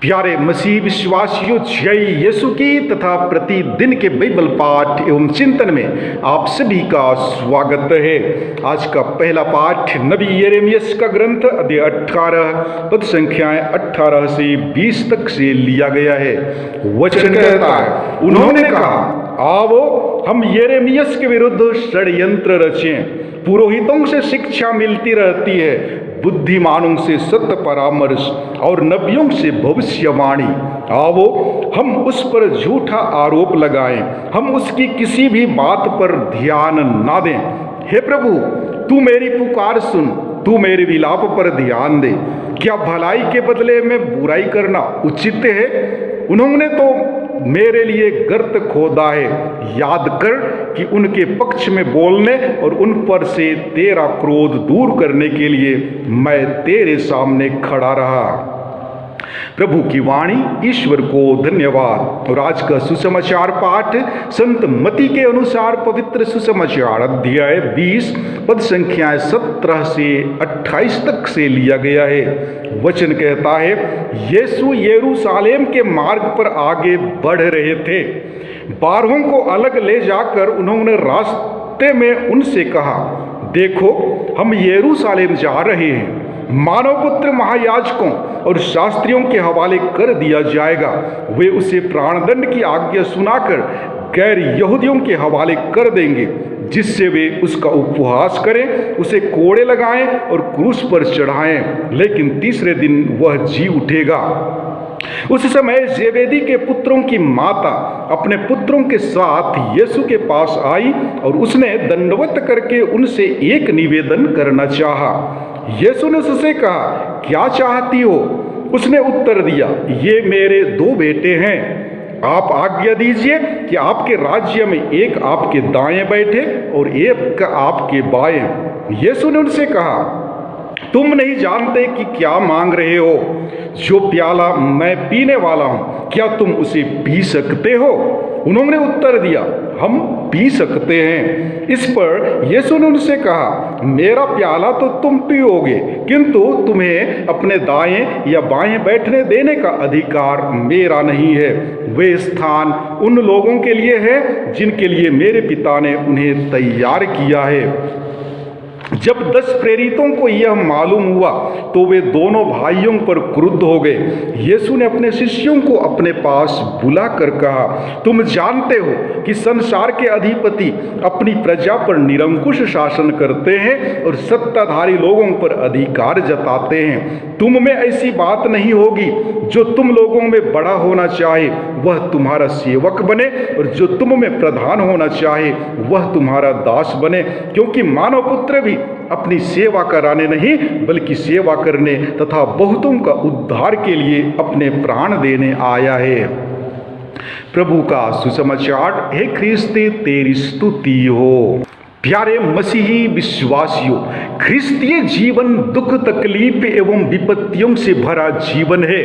प्यारे मसीह विश्वासियों, जय यीशु की तथा प्रतिदिन के बाइबल पाठ एवं चिंतन में आप सभी का स्वागत है। आज का पहला पाठ नबी यिर्मयाह का ग्रंथ अध्याय 18 पद संख्याएं 18 से 20 तक से लिया गया है। वचन कहता है, उन्होंने कहा, आओ हम यिर्मयाह के विरुद्ध षड्यंत्र रचें। पुरोहितों से शिक्षा मिलती रहती है, बुद्धिमानों से सत्य परामर्श और नबियों से भविष्यवाणी। आओ हम उस पर झूठा आरोप लगाएं, हम उसकी किसी भी बात पर ध्यान ना दें। हे प्रभु, तू मेरी पुकार सुन, तू मेरे विलाप पर ध्यान दे। क्या भलाई के बदले में बुराई करना उचित है? उन्होंने तो मेरे लिए गर्त खोदा है। याद कर कि उनके पक्ष में बोलने और उन पर से तेरा क्रोध दूर करने के लिए मैं तेरे सामने खड़ा रहा। प्रभु की वाणी। ईश्वर को धन्यवाद। और आज का सुसमाचार पाठ संत मती के अनुसार पवित्र सुसमाचार अध्याय 20 पद संख्याएं 17 से 28 तक से लिया गया है। वचन कहता है, यीशु यरूशलेम के मार्ग पर आगे बढ़ रहे थे। 12 को अलग ले जाकर उन्होंने रास्ते में उनसे कहा, देखो हम यरूशलेम जा रहे हैं। मानव पुत्र महायाजकों और शास्त्रियों के हवाले कर दिया जाएगा। वे उसे प्राणदंड की आज्ञा सुनाकर गैर यहूदियों के हवाले कर देंगे, जिससे वे उसका उपहास करें, उसे कोड़े लगाएं और क्रूस पर चढ़ाएं। लेकिन तीसरे दिन वह जी उठेगा। उस समय जेबेदी के पुत्रों की माता अपने पुत्रों के साथ यीशु के पास आई और उसने दंडवत करके उनसे एक निवेदन करना चाहा। यीशु ने उससे कहा, क्या चाहती हो? उसने उत्तर दिया, ये मेरे 2 बेटे हैं। आप आज्ञा दीजिए कि आपके राज्य में एक आपके दाएं बैठे और एक आपके बाएं। यीशु ने उनसे कहा, तुम नहीं जानते कि क्या मांग रहे हो? जो प्याला मैं पीने वाला हूं, क्या तुम उसे पी सकते हो? उन्होंने उत्तर दिया, हम पी सकते हैं। इस पर यीशु ने उनसे कहा, मेरा प्याला तो तुम पियोगे, किंतु तुम्हें अपने दाएं या बाएं बैठने देने का अधिकार मेरा नहीं है। वे स्थान उन लोगों के लिए है जिनके लिए मेरे पिता ने उन्हें तैयार किया है। जब 10 प्रेरितों को यह मालूम हुआ तो वे दोनों भाइयों पर क्रुद्ध हो गए। यीशु ने अपने शिष्यों को अपने पास बुलाकर कहा, तुम जानते हो कि संसार के अधिपति अपनी प्रजा पर निरंकुश शासन करते हैं और सत्ताधारी लोगों पर अधिकार जताते हैं। तुम में ऐसी बात नहीं होगी। जो तुम लोगों में बड़ा होना चाहे वह तुम्हारा सेवक बने, और जो तुम में प्रधान होना चाहे वह तुम्हारा दास बने। क्योंकि मानव पुत्र भी अपनी सेवा कराने नहीं बल्कि सेवा करने तथा बहुतों का उद्धार के लिए अपने प्राण देने आया है। प्रभु का सुसमाचार। हे ख्रिस्ती, तेरी स्तुति हो। प्यारे मसीही विश्वासियों, ख्रिस्तीय जीवन दुख तकलीफ एवं विपत्तियों से भरा जीवन है,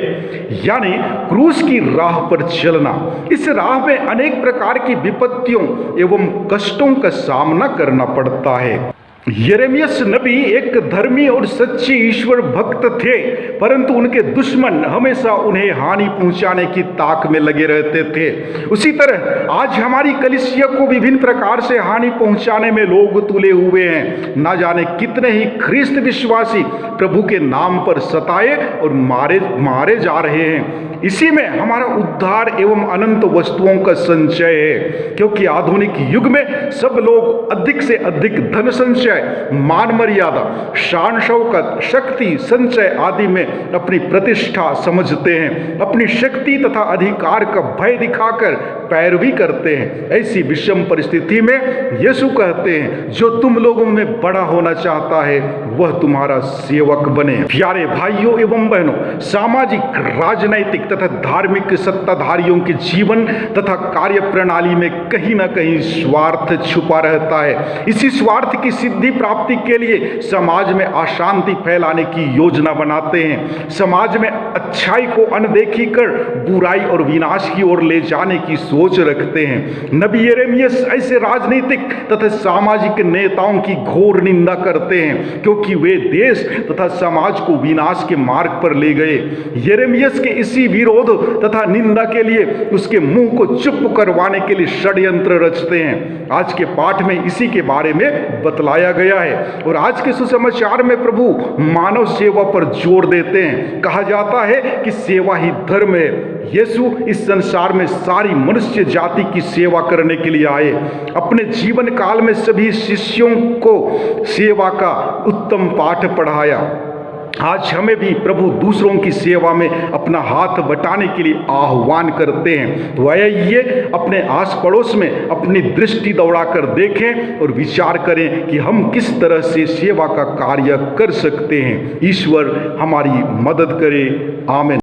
यानी क्रूस की राह पर चलना। इस राह में अनेक प्रकार की विपत्तियों एवं कष्टों का सामना करना पड़ता है। यिर्मयाह नबी एक धर्मी और सच्चे ईश्वर भक्त थे, परंतु उनके दुश्मन हमेशा उन्हें हानि पहुंचाने की ताक में लगे रहते थे। उसी तरह आज हमारी कलीसिया को विभिन्न प्रकार से हानि पहुंचाने में लोग तुले हुए हैं। ना जाने कितने ही ख्रिस्त विश्वासी प्रभु के नाम पर सताए और मारे जा रहे हैं। इसी में हमारा उद्धार एवं अनंत वस्तुओं का संचय है, क्योंकि आधुनिक युग में सब लोग अधिक से अधिक धन संचय, मान मर्यादा, शान शौकत, शक्ति संचय आदि में अपनी प्रतिष्ठा समझते हैं। अपनी शक्ति तथा अधिकार का भय दिखाकर पैरवी करते हैं। ऐसी विषम परिस्थिति में यीशु कहते हैं, जो तुम लोगों में बड़ा होना चाहता है वह तुम्हारा सेवक बने। प्यारे भाइयों एवं बहनों, सामाजिक, राजनैतिक तथा धार्मिक सत्ताधारियों के जीवन तथा कार्य प्रणाली में कहीं ना कहीं स्वार्थ छुपा रहता है। इसी स्वार्थ की सिद्धि प्राप्ति के लिए समाज में अशांति फैलाने की योजना बनाते हैं। समाज में अच्छाई को अनदेखी कर बुराई और विनाश की ओर ले जाने की सोच सोच रखते हैं। नबी यिर्मयाह ऐसे राजनीतिक तथा सामाजिक नेताओं की घोर निंदा करते हैं, क्योंकि वे देश तथा समाज को विनाश के मार्ग पर ले गए। यिर्मयाह के इसी विरोध तथा निंदा के लिए उसके मुंह को चुप करवाने के लिए षड्यंत्र रचते हैं। आज के पाठ में इसी के बारे में बतलाया गया है। और आज के सुसमाचार में प्रभु मानव सेवा पर जोर देते हैं। कहा जाता है कि सेवा ही धर्म है। यीशु इस संसार में सारी मनुष्य जाति की सेवा करने के लिए आए। अपने जीवन काल में सभी शिष्यों को सेवा का उत्तम पाठ पढ़ाया। आज हमें भी प्रभु दूसरों की सेवा में अपना हाथ बटाने के लिए आह्वान करते हैं। तो आइए अपने आस पड़ोस में अपनी दृष्टि दौड़ाकर देखें और विचार करें कि हम किस तरह से सेवा का कार्य कर सकते हैं। ईश्वर हमारी मदद करे। आमीन।